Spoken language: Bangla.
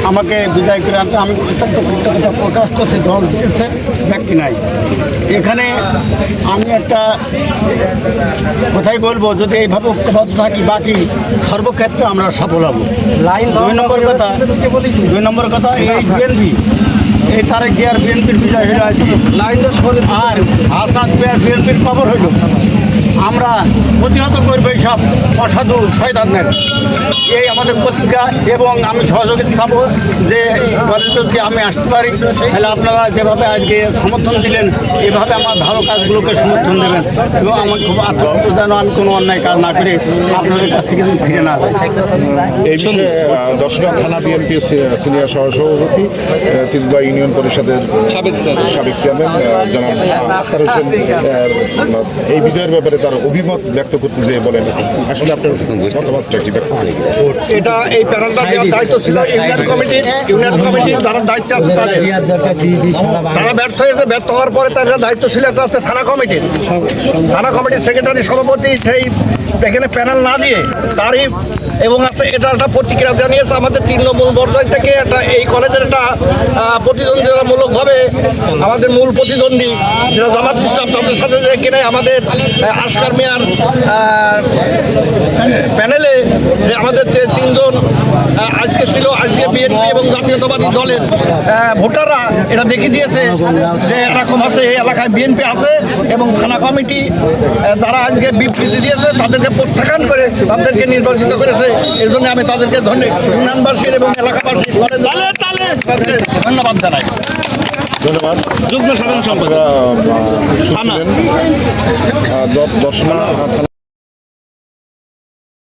আমাকে বিদায় করে আনতে আমি অত্যন্ত কৃতজ্ঞতা প্রকাশ করছি। দল জিতেছে ব্যক্তি নাই। এখানে আমি একটা কথাই বলবো, যদি এইভাবে ঐক্যবদ্ধ থাকি বাকি সর্বক্ষেত্রে আমরা সফল হব। দুই নম্বর কথা এই বিএনপি, এই তারেক জিয়ার বিএনপির বিজয় হইল আজকে, আর আসাদ জিয়ার বিএনপির খবর হইল। আমরা প্রতিহত করবো এইসব অসাধু শয়তানদের, এই আমাদের প্রতিজ্ঞা। এবং আমি সহযোগিতা পাবো যে যদি আমি আসতে পারি তাহলে আপনারা যেভাবে আজকে সমর্থন দিলেন এভাবে আমার ভালো কাজগুলোকে সমর্থন দেবেন এবং আমার খুব আত্মবিশ্বাস যেন আমি কোনো অন্যায় কাজ না করে আপনাদের কাছ থেকে ফিরে না যাই। এই বিষয়ে দর্শনা থানা বিএনপি সিনিয়র সহসভাপতি, তিলদা ইউনিয়ন পরিষদের সাবেক চেয়ারম্যান জনাব আখতার হোসেন এই বিজয়ের ব্যাপারে তার অভিমত ব্যক্ত করতে যেয়ে বলেন, আসলে আপনার মতামতটা কি ব্যক্ত করবেন? এটা এই প্যানেলটা দেওয়ার দায়িত্ব ছিল ইউনিয়ন কমিটির যারা দায়িত্ব আছে তারা ব্যর্থ হয়েছে। ব্যর্থ হওয়ার পরে তার দায়িত্ব ছিল একটা আছে থানা কমিটির সেক্রেটারি সভাপতি সেই এখানে প্যানেল না দিয়ে তারই এবং আছে এটা একটা প্রতিক্রিয়া জানিয়েছে আমাদের 3 নম্বর পর্যায় থেকে। একটা এই কলেজের একটা প্রতিদ্বন্দ্বিতামূলকভাবে আমাদের মূল প্রতিদ্বন্দ্বী যারা জামাত ইসলাম তাদের সাথে কিনে আমাদের আসকার মিয়ার প্যানেলে যে আমাদের 3 জন আজকে ছিল, আজকে বিএনপি এবং জাতীয়তাবাদী দলের ভোটাররা এটা দেখিয়ে দিয়েছে যে এরকম আছে, এই এলাকায় বিএনপি আছে এবং থানা কমিটি যারা আজকে বিবৃতি দিয়েছে তাদেরকে প্রত্যাখ্যান করে তাদেরকে নির্বাচিত করেছে। এর জন্য আমি তাদেরকে ইউনিয়নবাসীর এবং এলাকাবাসীর ধন্যবাদ জানাই। ধন্যবাদ। যুগ্ম সাধারণ সম্পাদক দর্শনা থানা